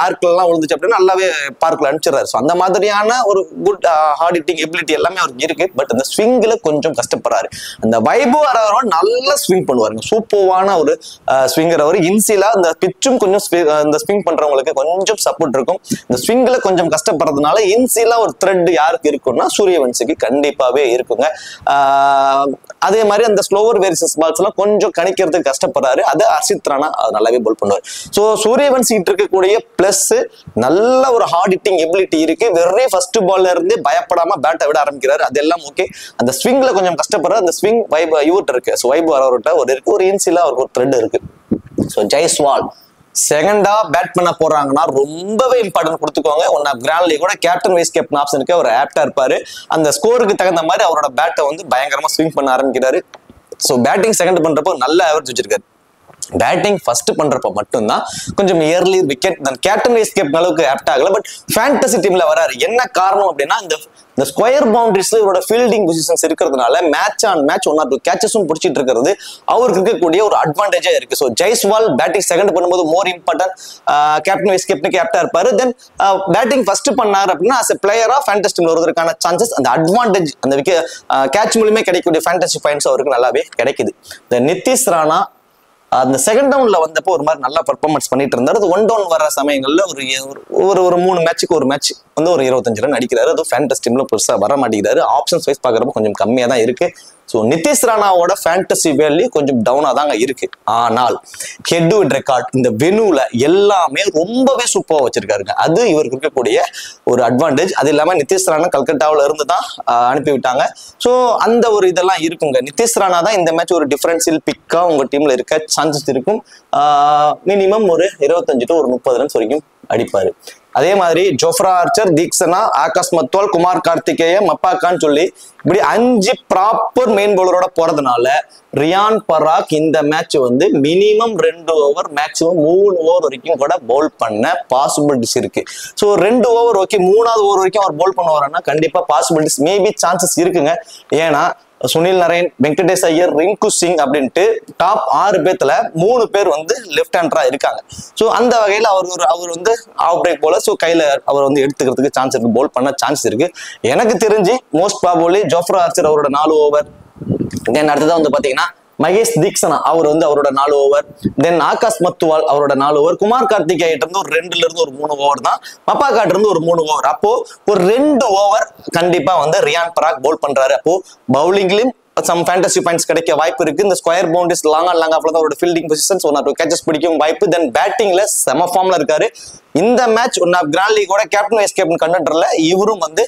Speaker 1: ஆர்க்ல எல்லாம் விழுந்துச்சு அப்படின்னா நல்லாவே பார்க்ல அனுப்பிச்சிடறாரு. ஸோ அந்த மாதிரியான ஒரு குட் ஹார்ட் ஹிட்டிங் எபிலிட்டி எல்லாமே அவருக்கு இருக்கு. பட் அந்த ஸ்விங்ல கொஞ்சம் கஷ்டப்படுறாரு. அந்த வைபு ஆரோரோ நல்லா ஸ்விங் பண்ணுவாருங்க. சூப்பர்வான ஒரு ஸ்விங்கர் அவர். இன்சிலா இந்த பிச்சும் கொஞ்சம் இந்த ஸ்விங் பண்றவங்களுக்கு கொஞ்சம் சப்போர்ட் இருக்கும். இந்த ஸ்விங்ல கொஞ்சம் கஷ்டப்படுறதுனால இன்சிலா ஒரு த்ரெட் யாருக்கு இருக்குன்னா சூரியவன்சிக்கு கண்டிப்பாவே இருக்குங்க. அதே மாதிரி அந்த ஸ்லோவர் வேரியஸ் பால்ஸ் எல்லாம் கொஞ்சம் கணிக்கிறதுக்கு கஷ்டப்படுறாரு. அது ஹர்ஷித் ராணா நல்லாவே போல் பண்ணுவார். ஸோ சூரியவன்சி இருக்கக்கூடிய பிளஸ் நல்ல ஒரு ஹார்ட் ஹிட்டிங் எபிலிட்டி இருக்கு. வெறும் ஃபர்ஸ்ட் பால்ல இருந்து பயப்படாம பேட்டை விட ஆரம்பிக்கிறாரு. அதெல்லாம் ஓகே. அந்த ஸ்விங்ல கொஞ்சம் கஷ்டப்படுறாரு. அந்த ஸ்விங் வைபு இவர்கிட்ட இருக்கு. ஸோ வைபு அவர்கிட்ட ஒரு இருக்கு, ஒரு இன்சில அவருக்கு ஒரு த்ரெட் இருக்கு. ஸோ ஜெய்ஸ்வால் செகண்டா பேட் பண்ண போறாங்கன்னா ரொம்பவே இம்பார்ட்டன்ட் கொடுத்துக்கோங்க. ஒன் ஆஃப் கிராண்ட் லீக் கூட கேப்டன் வைஸ் கேப்டன் ஆப்ஷனுக்கு அவர் ஆப்டா இருப்பாரு. அந்த ஸ்கோருக்கு தகுந்த மாதிரி அவரோட பேட்டை வந்து பயங்கரமா ஸ்விங் பண்ண ஆரம்பிக்கிறாரு. ஸோ பேட்டிங் செகண்ட் பண்றப்போ நல்ல ஆவரேஜ் வச்சிருக்காரு. பேட்டிங் ஃபர்ஸ்ட் பண்றப்ப மட்டும்தான் கொஞ்சம் early wicket captain vice captain அளவுக்கு ஆப்ட் ஆகல. பட் ஃபேண்டசி டீம்ல வராரு. என்ன காரணம் அப்படின்னா இந்த ஸ்கொயர் பவுண்டரிஸ்ல இவரோட ஃபீல்டிங் பொசிஷன்ஸ் இருக்கிறதுனால மேட்ச் ஆன் மேட்ச் 1 or 2 கேச்சஸும் பிடிச்சிட்டு இருக்கிறது அவருக்கு இருக்கக்கூடிய ஒரு அட்வான்டேஜா இருக்கு. ஸோ ஜெய்ஸ்வால் பேட்டிங் செகண்ட் பண்ணும்போது மோர் இம்பார்ட்டன்ட் கேப்டன் வைஸ் கேப்டனுக்கு ஆப்டா இருப்பாரு. தென் பேட்டிங் ஃபர்ஸ்ட் பண்ணாரு அப்படின்னா அஸ் எ பிளேயரா ஃபேண்டசி டீம்ல வருவதற்கான சான்சஸ், அந்த அட்வான்டேஜ் அந்த கேட்ச் மூலியமே கிடைக்கக்கூடிய ஃபேண்டசி பாயிண்ட்ஸ் அவருக்கு நல்லாவே கிடைக்குது. இந்த நிதிஷ் ராணா அந்த செகண்ட் டவுன்ல வந்தப்போ ஒரு மாதிரி நல்லா பர்ஃபார்மன்ஸ் பண்ணிட்டு இருந்தாரு. அது 1 டவுன் வர சமயங்கள்ல ஒரு 3 மேட்சுக்கு ஒரு மேட்ச் வந்து ஒரு 25 ரன் அடிக்கிறாரு. அதுவும் ஃபேண்டசி டீம்ல பெருசா வர மாட்டேங்கிறாரு. ஆப்ஷன்ஸ் வைஸ் பாக்குறப்ப கொஞ்சம் கம்மியா தான் இருக்கு. ஸோ நிதிஷ் ராணாவோட ஃபேண்டசி வேல்யூ கொஞ்சம் டவுனா தாங்க இருக்கு. ஆனால் ஹெட் டு ஹெட் ரெக்கார்ட் இந்த வெனுல எல்லாமே ரொம்பவே சூப்பரா வச்சிருக்காருங்க. அது இவருக்கு இருக்கக்கூடிய ஒரு அட்வான்டேஜ். அது இல்லாம நிதிஷ் ராணா கல்கட்டாவில இருந்து தான் அனுப்பி விட்டாங்க. ஸோ அந்த ஒரு இதெல்லாம் இருக்குங்க. நிதிஷ் ராணா தான் இந்த மேட்ச் ஒரு டிஃபரன்ஷியல் பிக்கா உங்க டீம்ல இருக்க சான்சஸ் இருக்கும். மினிமம் ஒரு 25 to 30 ரன்ஸ் வரைக்கும் அடிப்பாரு. அதே மாதிரி ஜோஃப்ரா ஆர்ச்சர், தீக்ஷனா, ஆகாஷ் மத்வால், குமார் கார்த்திகேய, மப்பாக்கான்னு சொல்லி இப்படி 5 ப்ராப்பர் மெயின் பவுலரோட போறதுனால ரியான் பராக் இந்த மேட்ச் வந்து மினிமம் 2 ஓவர் மேக்சிமம் 3 ஓவர் வரைக்கும் கூட பவுல் பண்ண பாசிபிலிட்டிஸ் இருக்கு. ஸோ 2 ஓவர் ஓகே, 3வது ஓவர் வரைக்கும் அவர் பவுல் பண்ணுவாருன்னா கண்டிப்பா பாசிபிலிட்டிஸ் மேபி சான்சஸ் இருக்குங்க. ஏன்னா சுனில் நரேன், வெங்கடேஷ் ஐயர், ரிங்கு சிங் அப்படின்ட்டு டாப் 6 பேர்த்துல 3 பேர் வந்து லெஃப்ட் ஹேண்டரா இருக்காங்க. ஸோ அந்த வகையில் அவர் வந்து ஆஃப் பிரேக் போல, ஸோ கையில அவர் வந்து எடுத்துக்கிறதுக்கு சான்ஸ் இருக்கு, பவுல் பண்ண சான்ஸ் இருக்கு. எனக்கு தெரிஞ்சு மோஸ்ட் ப்ராபபிலி ஜோஃப்ரா ஆர்ச்சர் அவரோட 4 ஓவர், தென் அடுத்ததான் வந்து பாத்தீங்கன்னா மகேஷ் தீக்ஷனா அவர் வந்து அவரோட 4 ஓவர், தென் ஆகாஷ் மத்துவால் அவரோட 4 ஓவர், குமார் கார்த்திகேயிட்ட இருந்து ஒரு 2ல இருந்து ஒரு 3 ஓவர் தான், மப்பாக்காட்ட இருந்து ஒரு 3 ஓவர். அப்போ ஒரு 2 ஓவர் கண்டிப்பா வந்து ரியான் பராக் பவுல் பண்றாரு. அப்போ பவுலிங்லயும் சம் ஃபேண்டசி பாயிண்ட்ஸ் கிடைக்க வாய்ப்பு இருக்கு. இந்த ஸ்கொயர் பவுண்டரிஸ் லாங் தான் அவரோட ஃபீல்டிங் பொசிஷன்ஸ் 1 or 2 கேச்சஸ் பிடிக்கும் வாய்ப்பு. தென் பேட்டிங்ல செம ஃபார்ம்ல இருக்காரு. இந்த மேட்ச் ஒன் ஆஃப் கிராண்ட் லீகோட கேப்டன் வைஸ் கேப்டன் கண்டெண்டர்ல இவரும் வந்து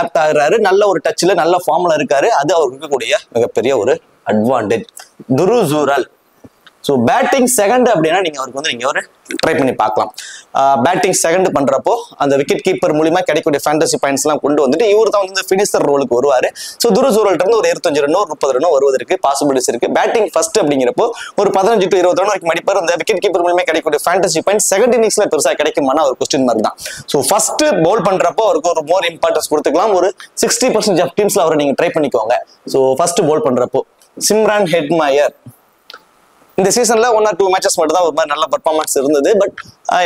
Speaker 1: ஆப்ட் ஆகுறாரு. நல்ல ஒரு டச்ல நல்ல ஃபார்ம்ல இருக்காரு. அது அவருக்கு இருக்கக்கூடிய மிகப்பெரிய ஒரு அட்வான்டேஜ். துருசூரல் ஸோ பேட்டிங் செகண்ட் அப்படின்னா நீங்க ஒரு ட்ரை பண்ணி பார்க்கலாம். பேட்டிங் செகண்ட் பண்றப்போ அந்த விக்கெட் கீப்பர் மூலியமா கிடைக்கக்கூடிய ஃபேண்டசி பாயிண்ட்ஸ் எல்லாம் கொண்டு வந்துட்டு இவர் தான் வந்து ஃபினிஷர் ரோலுக்கு வருவாரு. ஸோ துருசூரல்ட்ட இருந்து ஒரு 25 ரன்னோ 30 ரன்னோ வருவதற்கு பாசிபிலிட்டிஸ் இருக்கு. பேட்டிங் ஃபர்ஸ்ட் அப்படிங்கிறப்போ ஒரு 15 to 20 ரன் வரைக்கும் மடிப்பார். அந்த விக்கெட் கீப்பர் மூலியமா கிடைக்கக்கூடிய ஃபேண்டசி பாயிண்ட் செகண்ட் இன்னிங்ஸ்ல பெருசா கிடைக்குமான ஒரு கொஸ்டின் மார்க் தான். ஸோ ஃபர்ஸ்ட் பவுல் பண்றப்போ அவருக்கு ஒரு மோர் இம்பார்ட்டன்ஸ் கொடுத்துக்கலாம். ஒரு 60% ஆஃப் டீம்ஸ்ல அவரை நீங்க ட்ரை பண்ணிக்கோங்க. ஸோ ஃபர்ஸ்ட் பவுல் பண்றப்போ சிம்ரான் ஹெட்மயர் இந்த சீசன்ல 1 or 2 மேட்சஸ் மட்டும் தான் ஒரு மாதிரி நல்ல பர்ஃபார்மன்ஸ் இருந்தது. பட்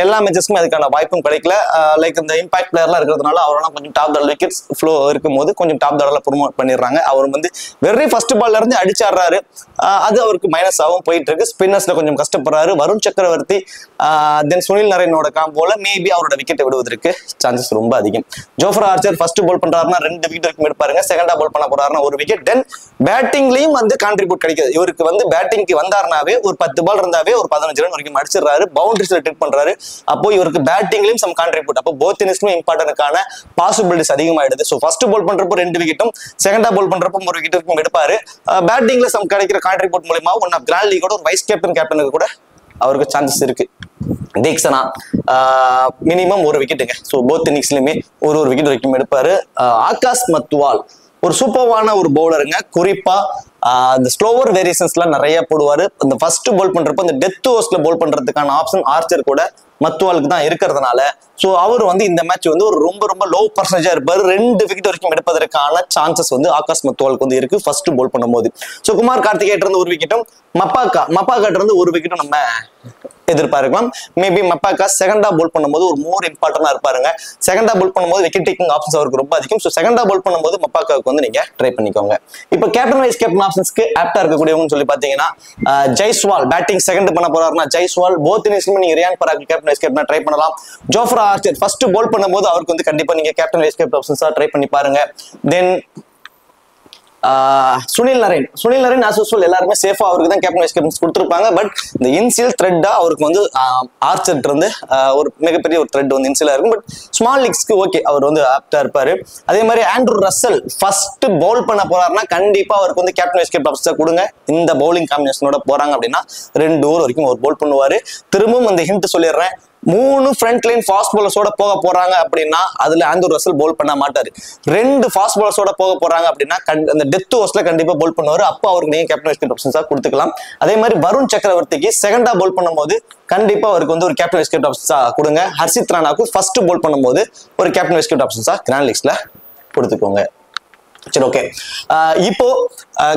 Speaker 1: எல்லா மேட்சஸ்க்குமே அதுக்கான வாய்ப்பும் கிடைக்கல. லைக் இந்த இம்பாக்ட் பிளேயர்லாம் இருக்கிறதுனால அவரெல்லாம் கொஞ்சம் டாப் தடவை விக்கெட்ஸ் ஃப்ளோ இருக்கும்போது கொஞ்சம் டாப் தடவை ப்ரொமோட் பண்ணிடுறாங்க. அவர் வந்து வெறும் ஃபர்ஸ்ட் பால்ல இருந்து அடிச்சாடுறாரு. அது அவருக்கு மைனஸ் ஆகும் போயிட்டு இருக்கு. ஸ்பின்னர்ஸ்ல கொஞ்சம் கஷ்டப்படுறாரு. வருண் சக்கரவர்த்தி தென் சுனில் நரேனோட காம்போல மேபி அவரோட விக்கெட்டை விடுவதற்கு சான்சஸ் ரொம்ப அதிகம். ஜோஃப்ரா ஆர்ச்சர் ஃபர்ஸ்ட் பால் பண்றாருன்னா 2 விக்கெட் வரைக்கும் எடுப்பாருங்க. செகண்டா பால் பண்ண போறாருன்னா 1 விக்கெட். தென் பேட்டிங்லயும் வந்து கான்ட்ரிபியூட் கிடைக்காது. இவருக்கு வந்து பேட்டிங்க்கு வந்தாருனாவே ஒரு 10 பால் இருந்தாவே ஒரு 15 ரன் வரைக்கும் அடிச்சிடறாரு. பவுண்டரிஸ்ல ட்ரிக் பண்றாரு. அப்போ இவருக்கு பேட்டிங்லயும் சம் கான்ட்ரிபியூட். அப்போ போத் இன்னிங்ஸ்மே இம்பார்ட்டன்ட்கான பாசிபிலிட்டிஸ் அதிகமாயிடுது. ஸோ ஃபர்ஸ்ட் பால் பண்றப்போ 2 விக்கெட்டும், செகண்டா பால் பண்றப்போ 1 விக்கெட் வரைக்கும் எடுப்பாரு. பேட்டிங்ல சம் கிடைக்கிற கான்ட்ரிபியூட் மூலமா ஒன் ஆஃப் கிராண்ட் லீகோட ஒரு வைஸ் கேப்டனுக்கு கூட அவருக்கு சான்சஸ் இருக்கு. தீக்ஷனா மினிமம் 1 விக்கெட்டுங்க. ஸோ போத் இன்னிங்ஸ்லயுமே ஒரு விக்கெட் வரைக்கும் எடுப்பாரு. ஆகாஷ் மத்வால் ஒரு சூப்பர்வான ஒரு பவுலருங்க. குறிப்பா இந்த ஸ்லோவர் வேரியேஷன்ஸ்லாம் நிறைய போடுவாரு. இந்த ஃபர்ஸ்ட் பவுல் பண்றப்ப இந்த டெத் ஓவர்ஸ்ல பவுல் பண்றதுக்கான ஆப்ஷன் ஆர்ச்சர் கூட மத்வாலுக்கு தான் இருக்கிறதுனால ஸோ அவர் வந்து இந்த மேட்ச் வந்து ஒரு ரொம்ப லோ பர்சன்டேஜா இருப்பாரு. 2 விக்கெட் வரைக்கும் எடுப்பதற்கான சான்சஸ் வந்து ஆகாஷ் மத்வாலுக்கு வந்து இருக்கு ஃபர்ஸ்ட் பவுல் பண்ணும்போது. ஸோ குமார் கார்த்திகேயிட்ட இருந்து 1 விக்கெட்டும், மப்பாக்காட்ட இருந்து 1 விக்கெட்டும் நம்ம எதிர்பார்க்கலாம். மேபி மப்பாக்கா செகண்டா பவுல் பண்ணும்போது ஒரு மோர் இம்பார்ட்டன்டா இருப்பாருங்க. செகண்டா பவுல் பண்ணும்போது விக்கெட் டேக்கிங் ஆப்ஷன்ஸ் அவருக்கு ரொம்ப அதிகம். ஸோ செகண்டா பவுல் பண்ணும்போது மப்பாக்காவுக்கு வந்து நீங்க ட்ரை பண்ணிக்கோங்க. இப்போ கேப்டன் வைஸ் கேப்டன் ஆப்ஷன்ஸ்க்கு ஆப்டா இருக்கக்கூடியவங்க சொல்லி பாத்தீங்கன்னா ஜெய்ஸ்வால் பேட்டிங் செகண்ட் பண்ண போறாருன்னா ஜெய்ஸ்வால் போத் இன்னிங்ஸ்லயும் நீங்க ரியான் பராக் கேப்டன் வைஸ் கேப்டனா ட்ரை பண்ணலாம். ஜோஃப்ரா ஆர்ச்சர் ஃபர்ஸ்ட் பவுல் பண்ணும்போது அவருக்கு வந்து கண்டிப்பா நீங்க கேப்டன் வைஸ் கேப்டன் ஆப்ஷன்ஸா ட்ரை பண்ணி பாருங்க. தென் சுனில் நரேன் as usual எல்லாருமே சேஃபா அவருக்கு தான் கேப்டன் வைஸ் கேப்டன்ஸ் கொடுத்துருப்பாங்க. பட் இந்த இன்சியல் த்ரெட்டா அவருக்கு வந்து ஆர்ச்சர் இருந்து ஒரு மிகப்பெரிய ஒரு த்ரெட் வந்து இன்சியலா இருக்கும். பட் ஸ்மால் லீக்ஸ்க்கு ஓகே அவர் வந்து ஆப்டா இருப்பாரு. அதே மாதிரி ஆண்ட்ரூ ரசல் ஃபர்ஸ்ட் பவுல் பண்ண போறாருன்னா கண்டிப்பா அவருக்கு வந்து கேப்டன் வைஸ் கேப்டன் ஆப்ஷன்ஸா கொடுங்க. இந்த பவுலிங் காம்பினேஷனோட போறாங்க அப்படின்னா 2 ஓவர் வரைக்கும் அவர் பவுல் பண்ணுவாரு. திரும்பவும் அந்த ஹிண்ட் சொல்லிடுறேன். 3 ஃப்ரண்ட் லைன் ஃபாஸ்ட் பாலர்ஸோட போக போறாங்க அப்படின்னா அதுல ஆண்ட்ரூ ரசல் பவுல் பண்ண மாட்டாரு. 2 ஃபாஸ்ட் பாலர்ஸோட போக போறாங்க அப்படின்னா அந்த டெத் ஓவர்ஸ்ல கண்டிப்பா பவுல் பண்ணுவாரு. அப்போ அவருக்கு நீங்க கேப்டன் வைஸ் கேப்டன் ஆப்ஷன்ஸா கொடுத்துக்கலாம். அதே மாதிரி வருண் சக்கரவர்த்திக்கு செகண்டா பவுல் பண்ணும்போது கண்டிப்பா அவருக்கு வந்து ஒரு கேப்டன் வைஸ் கேப்டன் ஆப்ஷன்ஸா கொடுங்க. ஹர்ஷித் ராணாவுக்கு ஃபர்ஸ்ட் பவுல் பண்ணும்போது ஒரு கேப்டன் வைஸ் கேப்டன் ஆப்ஷன்ஸா கிராண்ட் லீக்ஸ்ல கொடுத்துக்கோங்க. சரி, ஓகே. இப்போ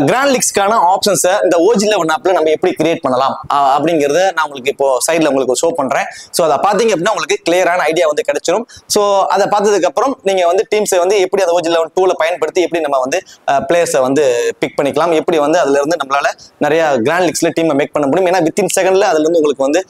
Speaker 1: கிராண்ட் லீக்ஸ்க்கான ஆப்ஷன்ஸை இந்த ஓஜி 11 ஆப்ல நம்ம எப்படி கிரியேட் பண்ணலாம் அப்படிங்கறத நான் உங்களுக்கு இப்போ சைட்ல உங்களுக்கு ஷோ பண்றேன். ஸோ அதை பார்த்தீங்க அப்படின்னா உங்களுக்கு கிளியரான ஐடியா வந்து கிடைச்சிடும். ஸோ அதை பார்த்ததுக்கு அப்புறம் நீங்க வந்து டீம்ஸை வந்து எப்படி அந்த ஓஜி 11 டூல பயன்படுத்தி எப்படி நம்ம வந்து பிளேயர்ஸை வந்து பிக் பண்ணிக்கலாம், எப்படி வந்து அதுல இருந்து நம்மளால நிறைய கிராண்ட் லீக்ஸ்ல டீமை மேக் பண்ண முடியும். ஏன்னா வித்தின் செகண்ட்ல அதுல இருந்து உங்களுக்கு வந்து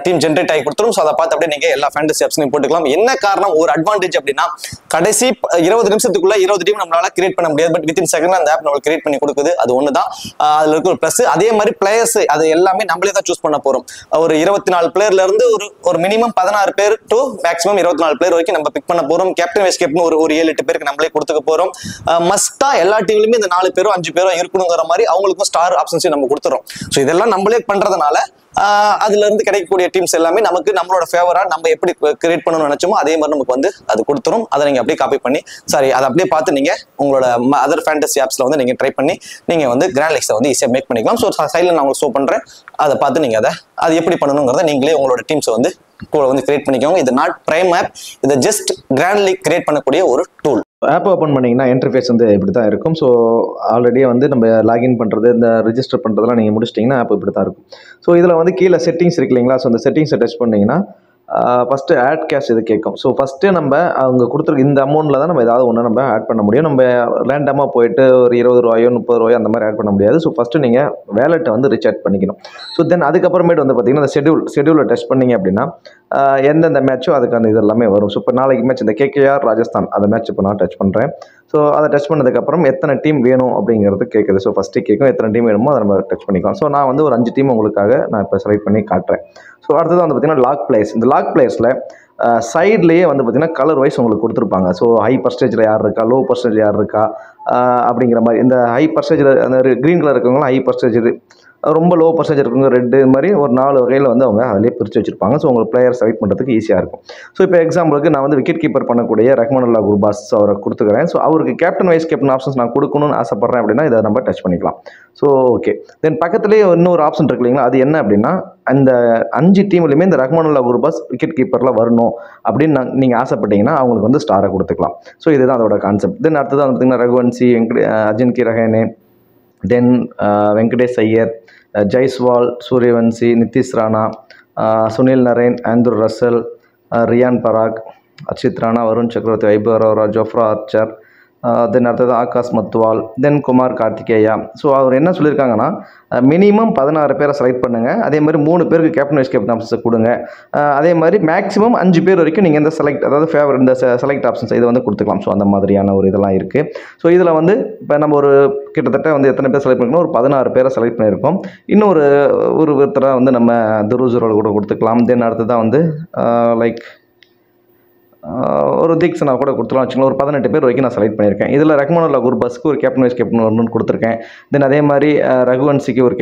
Speaker 1: டீம் ஜென்ரேட் ஆகி கொடுத்துரும். ஸோ அதை பார்த்து அப்படியே நீங்க எல்லா ஃபேண்டசி ஆப்ஷனையும் போட்டுக்கலாம். என்ன காரணம், ஒரு அட்வான்டேஜ் அப்படின்னா கடைசி 20 நிமிஷத்துக்குள்ள 20 டீம் நம்மளால கிரியேட் பண்ண முடியாது. பட் வித்தின் செகண்ட் அந்த ஆப் நம்மளுக்கு கிரியேட் பண்ணி கொடுக்குது. அது ஒண்ணுதான் அதுல இருக்க ஒரு பிளஸ். அதே மாதிரி பிளேயர்ஸ் அது எல்லாமே நம்மளே தான் சூஸ் பண்ண போறோம். ஒரு 24 பிளேயர்ல இருந்து ஒரு மினிமம் 16 பேர் டு மேக்ஸிமம் 24 பிளேயர் வரைக்கும் நம்ம பிக் பண்ண போறோம். கேப்டன் வைஸ் கேப்டன் ஒரு 7-8 பேருக்கு நம்மளே கொடுத்துக்க போறோம். மஸ்டா எல்லா டீம்லயுமே இந்த 4 பேரோ 5 பேரோ இருக்கணுங்கிற மாதிரி அவங்களுக்கும் ஸ்டார் ஆப்ஷன்ஸையும் நம்ம கொடுத்துறோம். ஸோ இதெல்லாம் நம்மளே பண்றதுனால அதுல இருந்து கிடைக்கக்கூடிய டீம்ஸ் எல்லாமே நமக்கு நம்மளோட ஃபேவரா நம்ம எப்படி கிரியேட் பண்ணணும்னு நினைச்சோமோ அதே மாதிரி நமக்கு வந்து அது கொடுத்துரும். அதை நீங்க அப்படியே காப்பி பண்ணி அதை அப்படியே பார்த்து நீங்க உங்களோட அதர் ஃபேண்டசி ஆப்ஸ்ல வந்து நீங்க ட்ரை பண்ணி நீங்க வந்து கிராண்ட் லீக்ஸை வந்து ஈஸியாக மேக் பண்ணிக்கலாம். ஸோ சைடில் நான் உங்களுக்கு ஷோ பண்றேன், அதை பார்த்து நீங்க அது எப்படி பண்ணணுங்கிறத நீங்களே உங்களோட டீம்ஸை வந்து கூட வந்து கிரியேட் பண்ணிக்கோங்க. இது நாட் பிரைம் ஆப், இது ஜஸ்ட் கிராண்ட் லீக் கிரியேட் பண்ணக்கூடிய ஒரு டூல்.
Speaker 2: ஆப் ஓப்பன் பண்ணிங்கன்னா இன்டர்ஃபேஸ் வந்து இப்படி தான் இருக்கும். ஸோ ஆல்ரெடி வந்து நம்ம லாகின் பண்ணுறது இந்த ரிஜிஸ்டர் பண்ணுறதுலாம் நீங்கள் முடிச்சிட்டிங்கன்னா ஆப் இப்படி தான் இருக்கும். ஸோ இதில் வந்து கீழே செட்டிங்ஸ் இருக்கு இல்லைங்களா? ஸோ அந்த செட்டிங்ஸை டச் பண்ணிங்கன்னா ஃபஸ்ட்டு ஆட் கேஷ் இது கேட்கும். ஸோ ஃபஸ்ட்டு நம்ம அவங்க கொடுத்துருக்க இந்த அமௌண்ட்டில் தான் நம்ம ஏதாவது ஒன்று நம்ம ஆட் பண்ண முடியும். நம்ம ரேண்டமாக போயிட்டு ஒரு 20 ரூபாயோ 30 ரூபாயோ அந்த மாதிரி ஆட் பண்ண முடியாது. ஸோ ஃபஸ்ட்டு நீங்கள் வேலெட்டை வந்து ரீசார்ஜ் பண்ணிக்கணும். ஸோ தென் அதுக்கப்புறமேட்டு வந்து பார்த்திங்கன்னா அந்த ஷெடியூலை டச் பண்ணிங்க அப்படின்னா எந்தெந்த மேட்சோ அதுக்கான இது எல்லாமே வரும். ஸோ இப்போ நாளைக்கு மேட்ச் இந்த KKR ராஜஸ்தான் அந்த மேட்ச் இப்போ நான் டச் பண்ணுறேன். ஸோ அதை டச் பண்ணதுக்கப்புறம் எத்தனை டீம் வேணும் அப்படிங்கிறது கேட்குது. ஸோ ஃபஸ்ட்டு கேட்கும் எத்தனை டீம் வேணுமோ அதை நம்ம டச் பண்ணிக்கலாம். ஸோ நான் வந்து ஒரு 5 டீம் உங்களுக்காக நான் இப்போ செலக்ட் பண்ணி காட்டுறேன். ஸோ அடுத்தது வந்து பார்த்திங்கன்னா லாக் பிளேயர்ஸ். இந்த லாக் பிளேயர்ஸில் சைட்லேயே வந்து பார்த்திங்கன்னா கலர் வைஸ் உங்களுக்கு கொடுத்துருப்பாங்க. ஸோ ஹை பர்சன்டேஜில் யார் இருக்கா, லோ பர்சன்டேஜ் யார் இருக்கா அப்படிங்கிற மாதிரி. இந்த ஹை பர்சன்டேஜில் அந்த க்ரீன் கலர் இருக்கவங்களாம் ஹை பர்சன்டேஜ், ரொம்ப லோ பர்சன்டேஜ் இருக்குங்க ரெட்டு மாதிரி ஒரு 4 வகையில் வந்து அவங்க அதிலே பிரித்து வச்சுருப்பாங்க. ஸோ உங்களுக்கு பிளேயர் செலக்ட் பண்ணுறதுக்கு ஈஸியாக இருக்கும். ஸோ இப்போ எக்ஸாம்பிளுக்கு நான் வந்து விக்கெட் கீப்பர் பண்ணக்கூடிய ரஹ்மானுல்லா குர்பாஸ் அவரை கொடுத்துக்கிறேன். ஸோ அவருக்கு கேப்டன் வைஸ் கேப்டன் ஆப்ஷன்ஸ் நான் கொடுக்கணும்னு ஆசைப்பட்றேன் அப்படின்னா இதை நம்ம டச் பண்ணிக்கலாம். ஸோ ஓகே, தென் பக்கத்துலேயே இன்னொரு ஆப்ஷன் இருக்கு இல்லைங்களா? அது என்ன அப்படின்னா அந்த 5 டீம்லையுமே இந்த ரஹ்மானுல்லா குர்பாஸ் விக்கெட் கீப்பரில் வரணும் அப்படின்னு நீங்கள் ஆசைப்பட்டீங்கன்னா அவங்களுக்கு வந்து ஸ்டாரை கொடுத்துக்கலாம். ஸோ இதுதான் அதோட கான்செப்ட். தென் அடுத்தது வந்து பார்த்திங்கன்னா Raghuvanshi, Ajinkya Rahane, then Venkatesh Iyer, Jaiswal, Sooryavanshi, Nitish Rana, Sunil Narine, Andre Russell, Riyan Parag, Harshit Rana, Varun Chakravarthy, Vaibhav Arora, Jofra Archer, then அடுத்தது ஆகாஷ் மத்வால், தென் குமார் கார்த்திகேயா. ஸோ அவர் என்ன சொல்லியிருக்காங்கன்னா மினிமம் 16 பேரை செலக்ட் பண்ணுங்கள். அதே மாதிரி 3 பேருக்கு கேப்டன் வைஸ் கேப்டன் ஆப்ஷன்ஸை கொடுங்க. அதே மாதிரி மேக்ஸிமம் 5 பேர் வரைக்கும் நீங்கள் இந்த செலக்ட் அதாவது ஃபேவர் இந்த செலக்ட் ஆப்ஷன்ஸ் இதை வந்து கொடுத்துக்கலாம். ஸோ அந்த மாதிரியான ஒரு இதெல்லாம் இருக்குது. ஸோ இதில் வந்து இப்போ நம்ம ஒரு கிட்டத்தட்ட வந்து எத்தனை பேர் செலக்ட் பண்ணிக்கணும், ஒரு 16 பேரை செலக்ட் பண்ணியிருக்கோம். இன்னும் ஒருத்தரை வந்து நம்ம துருசுரோல் கூட கொடுத்துக்கலாம். தென் அடுத்ததான் வந்து லைக் ஒரு தீக்ஷனா கூட கொடுத்துலாம் வச்சுக்கலாம். ஒரு 18 பேர் வரைக்கும் நான் செலக்ட் பண்ணியிருக்கேன். இதில் ரஹ்மானுல்லா குர்பாஸ்க்கு ஒரு கேப்டன் வைஸ் கேப்டன் வரணும்னு கொடுத்துருக்கேன். தென் அதே மாதிரி ரகுவன்சிக்கு ஒரு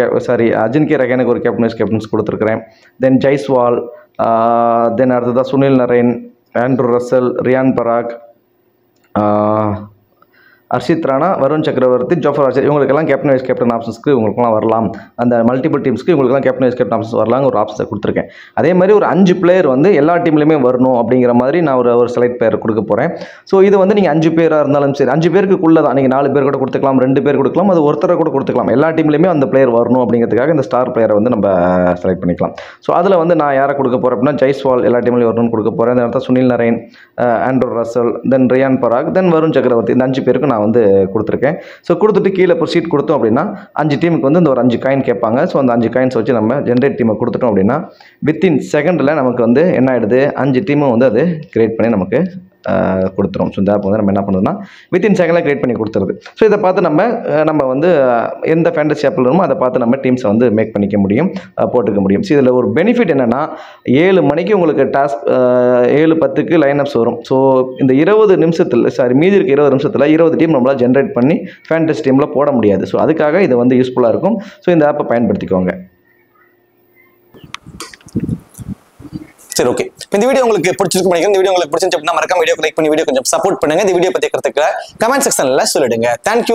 Speaker 2: அஜின்கி ரஹானுக்கு ஒரு கேப்டன் வைஸ் கேப்டன்ஸ் கொடுத்துருக்கிறேன். தென் ஜெய்ஸ்வால், தென் அடுத்ததாக Sunil Narine, Andre Russell, Riyan Parag, Harshit Rana, Varun Chakravarthy, Jofra Archer இவங்களுக்கெல்லாம் கேப்டன் வைஸ் கேப்டன் ஆப்ஷன்ஸ்க்கு இவங்களுக்குலாம் வரலாம். அந்த மல்டிபிள் டீம்ஸ்க்கு இவங்களுக்குலாம் கேப்டன் வைஸ் கேப்டன் ஆப்ஷன்ஸ் வரலாங்க ஒரு ஆப்ஷன்ஸை கொடுத்துருக்கேன். அதே மாதிரி ஒரு 5 பிளேயர் வந்து எல்லா டீம்லையுமே வரணும் அப்படிங்கிற மாதிரி நான் ஒரு செலக்ட் பிளேயர் கொடுக்க போகிறேன். ஸோ இது வந்து நீங்கள் 5 பேராக இருந்தாலும் சரி, 5 பேருக்குள்ளே தான் நீங்கள் 4 பேர் கூட கொடுத்துக்கலாம், 2 பேர் கொடுக்கலாம், அது ஒருத்தரை கூட கொடுத்துக்கலாம். எல்லா டீம்லையுமே அந்த பிளேயர் வரணும் அப்படிங்கிறதுக்காக இந்த ஸ்டார் பிளேயரை வந்து நம்ம செலக்ட் பண்ணிக்கலாம். ஸோ அதில் வந்து நான் யாரை கொடுக்க போகிறேன் அப்படின்னா ஜெய்ஸ்வால் எல்லா டீம்லையும் வரணும்னு கொடுக்க போகிறேன். அந்த இடத்துல சுனில் நரேன், ஆண்ட்ரூ ரசல், தென் ரியான் பராக், தென் வருண் சக்கரவர்த்தி, இந்த 5 பேருக்கு நான் வந்து கொடுத்துருக்கேன். ஸோ கொடுத்துட்டு கீழே ஒரு ஷீட் கொடுத்தோம் அப்படின்னா 5 டீமுக்கு வந்து இந்த ஒரு 5 காயின் கேட்பாங்க. ஸோ அந்த 5 காயின்ஸ் வச்சு நம்ம ஜென்ரேட் டீமை கொடுத்துட்டோம் அப்படின்னா வித்தின் செகண்டில் நமக்கு வந்து என்ன ஆகிடுது, 5 டீமும் வந்து அது கிரியேட் பண்ணி நமக்கு கொடுத்துரும். ஸோ இந்த ஆப் வந்து நம்ம என்ன பண்ணுறோம்னா வித்தின் செகண்டில் கிரியேட் பண்ணி கொடுத்துருது. ஸோ இதை பார்த்து நம்ம வந்து எந்த ஃபேண்டசி ஆப்பில் வேணுமோ அதை பார்த்து நம்ம டீம்ஸை வந்து மேக் பண்ணிக்க முடியும், போட்டுக்க முடியும். ஸோ இதில் ஒரு பெனிஃபிட் என்னென்னா 7 மணிக்கு உங்களுக்கு டாஸ்க் 7:10க்கு லைனப்ஸ் வரும். ஸோ இந்த 20 நிமிஷத்தில் மீதி இருக்க 20 நிமிஷத்தில் 20 டீம் நம்மளால் ஜென்ரேட் பண்ணி ஃபேண்டசி டீமில் போட முடியாது. ஸோ அதுக்காக இது வந்து யூஸ்ஃபுல்லாக இருக்கும். ஸோ இந்த ஆப்பை பயன்படுத்திக்கோங்க.
Speaker 1: சரி, ஓகே. இந்த வீடியோ உங்களுக்கு பிடிச்சிருக்கு நினைக்கிறேன். இந்த வீடியோ உங்களுக்கு பிடிச்சிருந்துச்சு அப்படின்னா மறக்காம வீடியோ லைக் பண்ணி வீடியோ கொஞ்சம் சப்போர்ட் பண்ணுங்க. இந்த வீடியோ பத்தி கருத்துக்களை கமெண்ட் செக்ஷன்ல சொல்லிடுங்க. தேங்க்யூ.